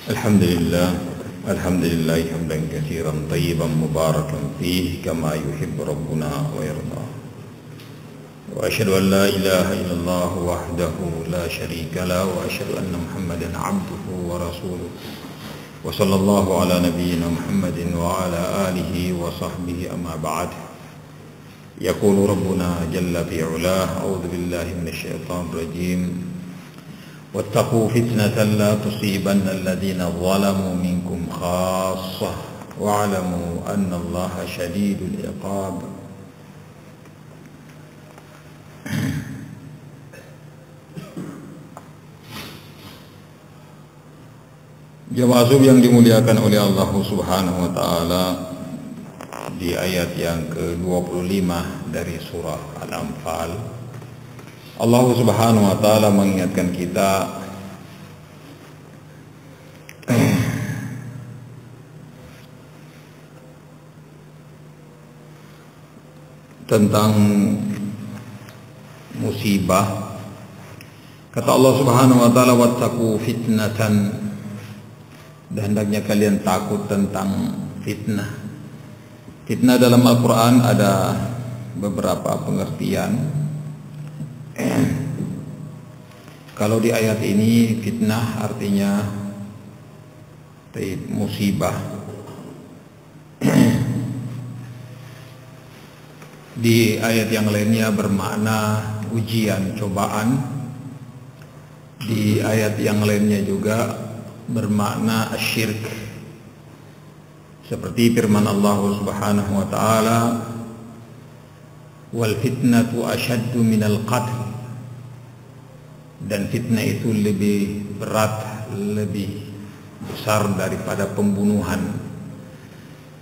الحمد لله حمدا كثيرا طيبا مباركا فيه كما يحب ربنا ويرضى. وأشهد أن لا إله إلا الله وحده لا شريك له وأشهد أن محمدا عبده ورسوله وصلى الله على نبينا محمد وعلى آله وصحبه أما بعد. يقول ربنا جل في علاه: أعوذ بالله من الشيطان الرجيم واتقوا فتنة لا تصيبن الذين ظلموا منكم خاصة واعلموا أن الله شديد العقاب. Jemaah yang dimuliakan oleh Allah Subhanahu wa taala, di ayat yang ke-25 dari surah Al-Anfal, Allah Subhanahu wa taala mengingatkan kita tentang musibah. Kata Allah Subhanahu wa taala, wattaqu fitnatan, dan hendaknya kalian takut tentang fitnah. Fitnah dalam Al-Quran ada beberapa pengertian. Kalau di ayat ini fitnah artinya musibah. Di ayat yang lainnya bermakna ujian, cobaan. Di ayat yang lainnya juga bermakna asyirk, seperti firman Allah Subhanahu wa taala, wal fitnatu asyaddu minal qatl, dan fitnah itu lebih berat, lebih besar daripada pembunuhan.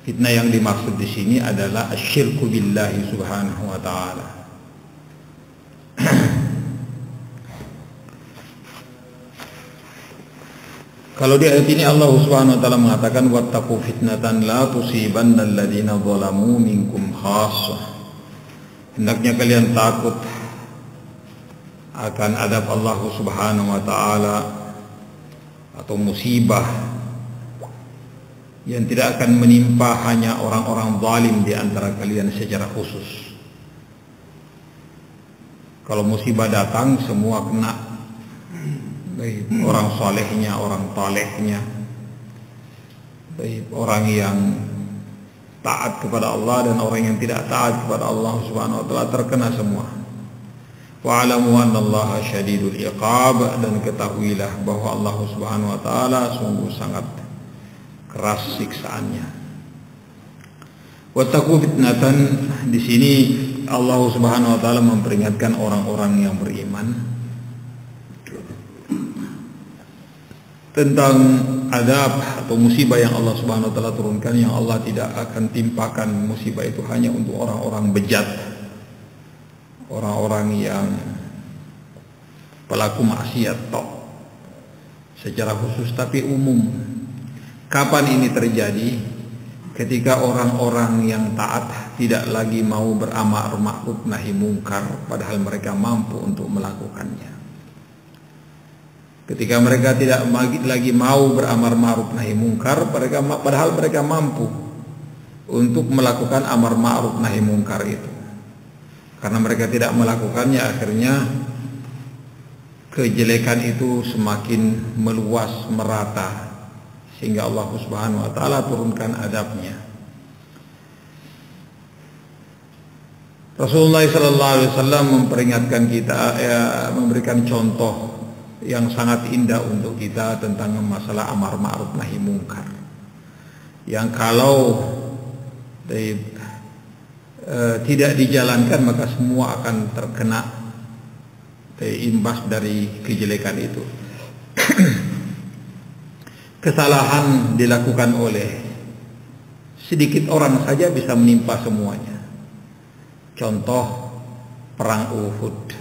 Fitnah yang dimaksud di sini adalah asyirku billahi subhanahu wa ta'ala. Kalau di ayat ini Allah Subhanahu wa taala mengatakan wattaqu fitnatan la tusibanna alladziina zalamu minkum khassah. Hendaknya kalian takut akan adab Allah Subhanahu wa taala atau musibah yang tidak akan menimpa hanya orang-orang zalim di antara kalian secara khusus. Kalau musibah datang semua kena, baik orang salehnya, orang talehnya, baik orang yang taat kepada Allah dan orang yang tidak taat kepada Allah Subhanahu wa taala, terkena semua. Wa'lamu annallaha syadidul iqab, dan ketahuilah bahwa Allah Subhanahu wa taala sungguh sangat keras siksaannya. Wattaqu fitnatan, di sini Allah Subhanahu wa taala memperingatkan orang-orang yang beriman tentang azab atau musibah yang Allah Subhanahu wa taala turunkan, yang Allah tidak akan timpakan musibah itu hanya untuk orang-orang bejat, orang-orang yang pelaku maksiat tok secara khusus, tapi umum. Kapan ini terjadi? Ketika orang-orang yang taat tidak lagi mau beramar ma'ruf nahi mungkar, padahal mereka mampu untuk melakukannya. Ketika mereka tidak lagi mau beramar ma'ruf nahi mungkar, padahal mereka mampu untuk melakukan amar ma'ruf nahi mungkar itu. Karena mereka tidak melakukannya, akhirnya kejelekan itu semakin meluas, merata, sehingga Allah Subhanahu wa taala turunkan adabnya. Rasulullah sallallahu alaihi wasallam memperingatkan kita, memberikan contoh yang sangat indah untuk kita tentang masalah amar ma'ruf nahi mungkar, yang kalau tidak dijalankan maka semua akan terkena imbas dari kejelekan itu. Kesalahan dilakukan oleh sedikit orang saja bisa menimpa semuanya. Contoh perang Uhud.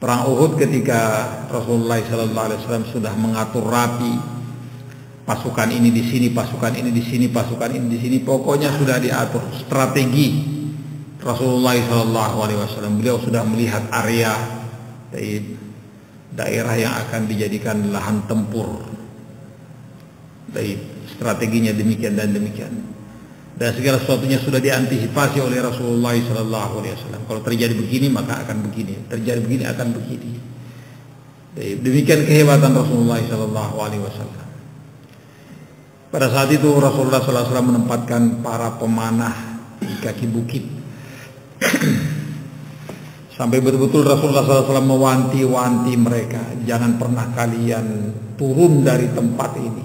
Perang Uhud ketika Rasulullah SAW sudah mengatur rapi, pasukan ini di sini, pasukan ini di sini, pasukan ini di sini, pokoknya sudah diatur strategi Rasulullah SAW. Beliau sudah melihat area daerah yang akan dijadikan lahan tempur Baik, strateginya demikian dan demikian. Dan segala sesuatunya sudah diantisipasi oleh Rasulullah SAW. Kalau terjadi begini maka akan begini, terjadi begini akan begini. Demikian kehebatan Rasulullah SAW. Pada saat itu Rasulullah SAW menempatkan para pemanah di kaki bukit. Sampai betul-betul Rasulullah SAW mewanti-wanti mereka, jangan pernah kalian turun dari tempat ini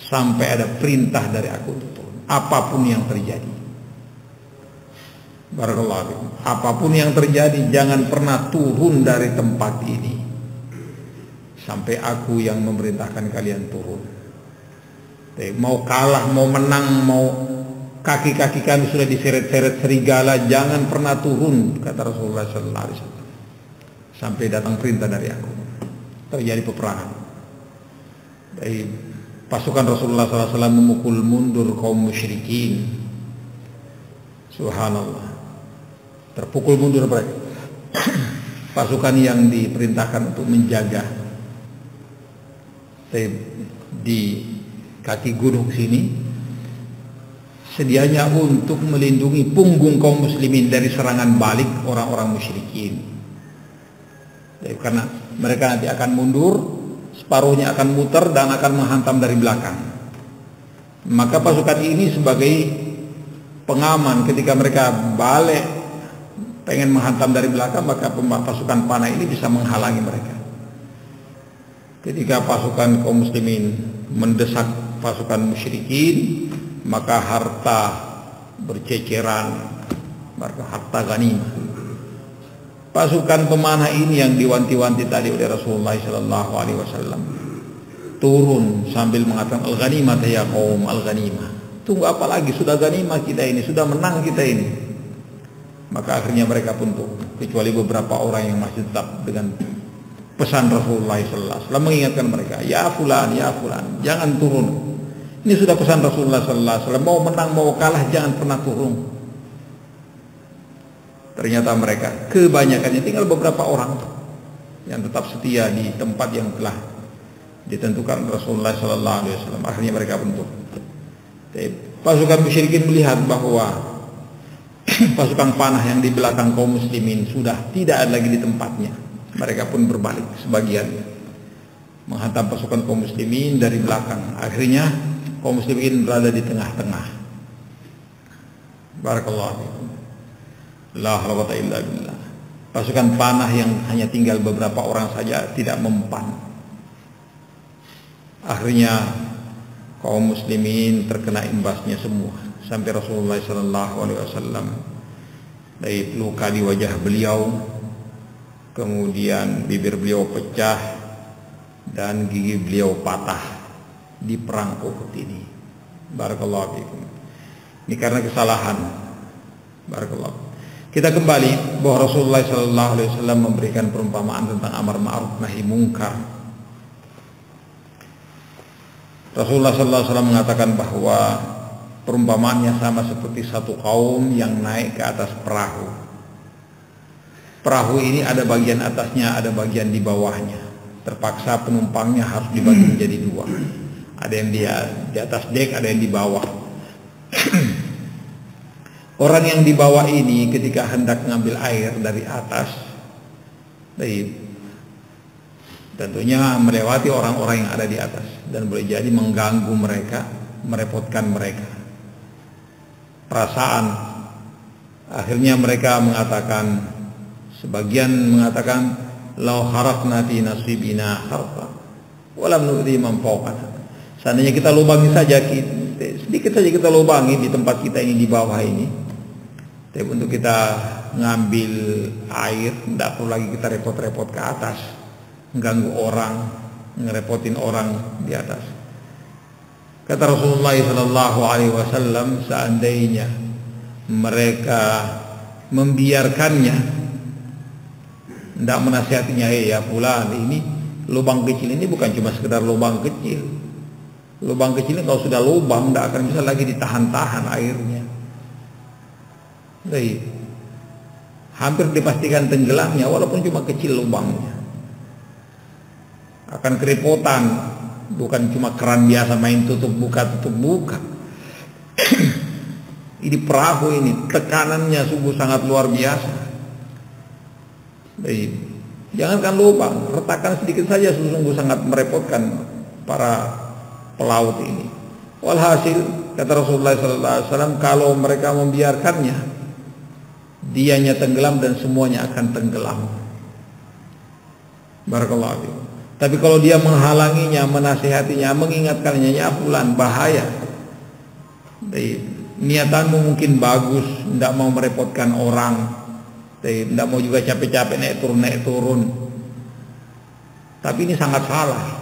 sampai ada perintah dari aku untuk turun, apapun yang terjadi. Barakallahu fikum. Apapun yang terjadi, jangan pernah turun dari tempat ini sampai aku yang memerintahkan kalian turun. Mau kalah, mau menang, mau kaki-kaki kami sudah diseret-seret serigala, jangan pernah turun, kata Rasulullah SAW, sampai datang perintah dari aku. Terjadi peperangan. Dari pasukan Rasulullah SAW memukul mundur kaum musyrikin. Subhanallah, terpukul mundur mereka. Pasukan yang diperintahkan untuk menjaga di kaki gunung sini sedianya untuk melindungi punggung kaum muslimin dari serangan balik orang-orang musyrikin. Jadi, karena mereka nanti akan mundur, separuhnya akan muter dan akan menghantam dari belakang. Maka pasukan ini sebagai pengaman ketika mereka balik pengen menghantam dari belakang, maka pasukan panah ini bisa menghalangi mereka. Ketika pasukan kaum muslimin mendesak pasukan musyrikin, maka harta berceceran, maka harta ghanimah. Pasukan pemanah ini yang diwanti-wanti tadi oleh Rasulullah SAW turun sambil mengatakan al-ghanimah ya qaum, al-ghanimah. Tunggu apa lagi, sudah ghanimah kita ini, sudah menang kita ini. Maka akhirnya mereka pun turun, kecuali beberapa orang yang masih tetap dengan pesan Rasulullah SAW mengingatkan mereka, ya fulan, jangan turun. Ini sudah pesan Rasulullah SAW, mau menang mau kalah jangan pernah turun. Ternyata mereka kebanyakannya, tinggal beberapa orang yang tetap setia di tempat yang telah ditentukan Rasulullah SAW. Akhirnya mereka pun turun. Pasukan musyrikin melihat bahwa pasukan panah yang di belakang kaum muslimin sudah tidak ada lagi di tempatnya. Mereka pun berbalik sebagian menghantam pasukan kaum muslimin dari belakang. Akhirnya kaum muslimin berada di tengah-tengah. Barakallahu fikum. La haula wala quwwata illa billah. Pasukan panah yang hanya tinggal beberapa orang saja tidak mempan. Akhirnya kaum muslimin terkena imbasnya semua, sampai Rasulullah SAW dari luka di wajah beliau, kemudian bibir beliau pecah dan gigi beliau patah di perang Uhud ini. Barakallahu fikum. Ini karena kesalahan. Barakallahu. Kita kembali bahwa Rasulullah SAW memberikan perumpamaan tentang amar ma'ruf nahi mungkar. Rasulullah SAW mengatakan bahwa perumpamaannya sama seperti satu kaum yang naik ke atas perahu. Perahu ini ada bagian atasnya, ada bagian di bawahnya. Terpaksa penumpangnya harus dibagi menjadi dua. Ada yang di atas dek, ada yang di bawah. Orang yang di bawah ini ketika hendak mengambil air dari atas, tentunya melewati orang-orang yang ada di atas dan boleh jadi mengganggu mereka, merepotkan mereka. Perasaan, akhirnya mereka mengatakan, sebagian mengatakan, lau harafna fi nasibina harfa walam nu'dhi man fawqana. Seandainya kita lubangi saja, sedikit saja kita lubangi di tempat kita ini di bawah ini, tapi untuk kita ngambil air tidak perlu lagi kita repot-repot ke atas, mengganggu orang, ngerepotin orang di atas. Kata Rasulullah SAW, seandainya mereka membiarkannya, tidak menasihatinya, ya fulan, ini lubang kecil ini bukan cuma sekedar lubang kecil. Lubang kecil ini kalau sudah lubang tidak akan bisa lagi ditahan-tahan airnya. Baik, hampir dipastikan tenggelamnya walaupun cuma kecil lubangnya. Akan kerepotan bukan cuma keran biasa main tutup buka. Ini perahu ini tekanannya sungguh sangat luar biasa. Baik. Jangankan lubang, retakan sedikit saja sungguh sangat merepotkan para pelaut ini. Walhasil kata Rasulullah SAW, kalau mereka membiarkannya, dianya tenggelam dan semuanya akan tenggelam. Barakallahu fiikum. Tapi kalau dia menghalanginya, menasihatinya, mengingatkannya, ya fulan, bahaya. Baik. Niatanmu mungkin bagus, tidak mau merepotkan orang, tidak mau juga capek-capek naik turun. Tapi ini sangat salah.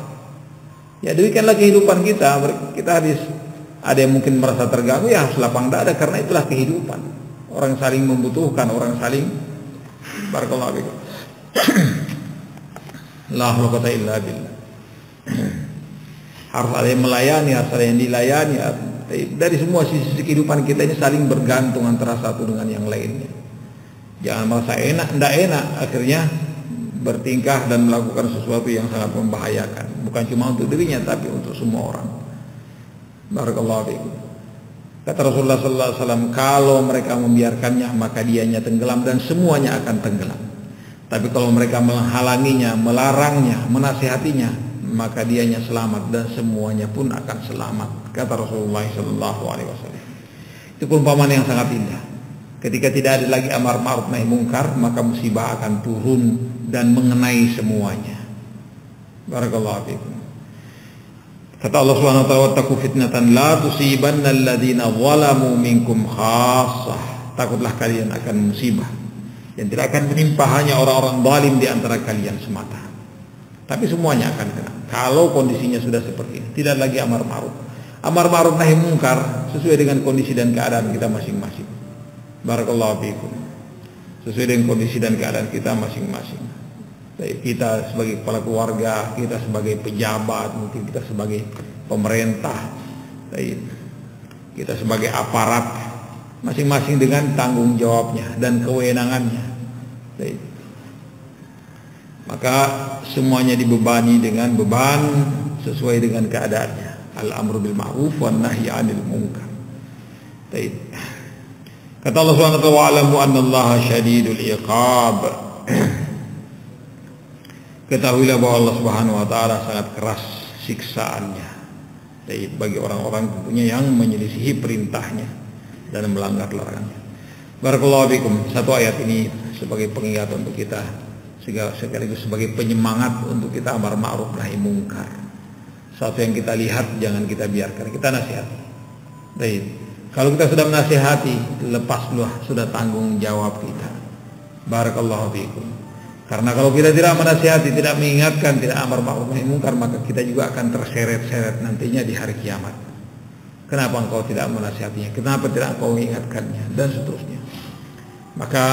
Ya demikianlah kehidupan kita. Kita habis ada yang mungkin merasa terganggu, ya harus lapang dada karena itulah kehidupan. Orang saling membutuhkan, orang saling barakallahu fiikum. La haula wala quwwata illa billah. Harus ada yang melayani, harus ada yang dilayani. Dari semua sisi kehidupan kita ini saling bergantung antara satu dengan yang lainnya. Jangan merasa enak, tidak enak, akhirnya bertingkah dan melakukan sesuatu yang sangat membahayakan. Bukan cuma untuk dirinya, tapi untuk semua orang. Barakallahu fiikum. Kata Rasulullah SAW, kalau mereka membiarkannya, maka dianya tenggelam dan semuanya akan tenggelam. Tapi kalau mereka menghalanginya, melarangnya, menasihatinya, maka dianya selamat dan semuanya pun akan selamat. Kata Rasulullah SAW. Itu perumpamaan yang sangat indah. Ketika tidak ada lagi amar ma'ruf nahi munkar, maka musibah akan turun dan mengenai semuanya. Barakallahu fiikum. Kata Allah Subhanahu wa taala, wattaqu fitnatan la tusibanna alladziina zalamu minkum khassah. Takutlah kalian akan musibah yang tidak akan menimpa hanya orang-orang zalim di antara kalian semata, tapi semuanya akan kena. Kalau kondisinya sudah seperti ini, tidak lagi amar ma'ruf nahi munkar sesuai dengan kondisi dan keadaan kita masing-masing. Barakallahu fiikum. Sesuai dengan kondisi dan keadaan kita masing-masing. Kita sebagai kepala keluarga, kita sebagai pejabat, mungkin kita sebagai pemerintah, kita sebagai aparat, masing-masing dengan tanggung jawabnya dan kewenangannya. Maka semuanya dibebani dengan beban sesuai dengan keadaannya. Al-amru bil ma'ruf wan nahyi 'anil munkar. Kata Allah Subhanahu wa ta'ala, wa'lamu annallaha syadidul iqab. Ketahuilah bahwa Allah Subhanahu wa ta'ala sangat keras siksaannya bagi orang-orang tentunya yang menyelisihi perintahnya dan melanggar larangannya. Barakallahu fikum. Satu ayat ini sebagai pengingat untuk kita, sekaligus sebagai penyemangat untuk kita amar ma'ruf nahi munkar. Satu yang kita lihat jangan kita biarkan, kita nasihati. Baik. Kalau kita sudah menasihati, lepaslah sudah tanggung jawab kita. Barakallahu fikum. Karena kalau kita tidak menasihati, tidak mengingatkan, tidak amar ma'ruf nahi munkar, maka kita juga akan terseret-seret nantinya di hari kiamat. Kenapa engkau tidak menasihatinya? Kenapa tidak engkau mengingatkannya? Dan seterusnya. Maka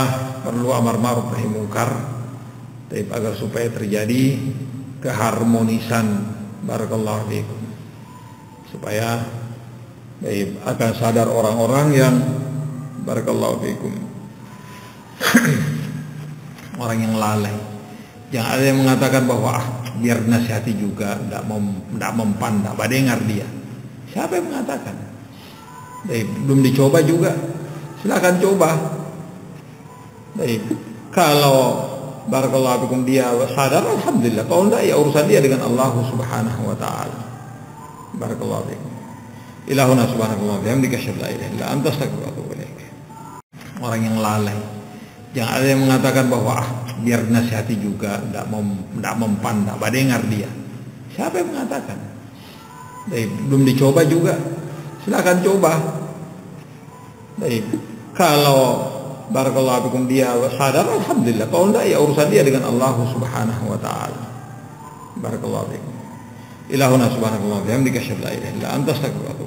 perlu amar ma'ruf nahi munkar agar supaya terjadi keharmonisan. Barakallahu fikum. Supaya akan sadar orang-orang yang barakallahu fikum orang yang lalai. Jangan ada yang mengatakan bahwa biar nasihati juga tidak mempan, tidak dengar dia. Siapa yang mengatakan? Belum dicoba juga. Silakan coba. Kalau barakallahu fikum dia sadar, alhamdulillah. Kalau tidak, ya urusan dia dengan Allah Subhanahu wa taala. Barakallahu fikum. Ilahuna subhanahu wa ta'ala bihamdika asyhadu an la ilaha illa anta astaghfiruka wa atubu ilaik. Orang yang lalai. Jangan ada yang mengatakan bahwa biar nasihati juga tidak mempan, tidak dengar dia. Siapa yang mengatakan? Belum dicoba juga. Silakan coba. Kalau barakallahu fikum dia sadar, alhamdulillah. Kalau tidak, ya urusan dia dengan Allah Subhanahu wa taala. Barakallahu fikum. Ilahuna subhanahu wa ta'ala bihamdika asyhadu an la ilaha illa anta astaghfiruka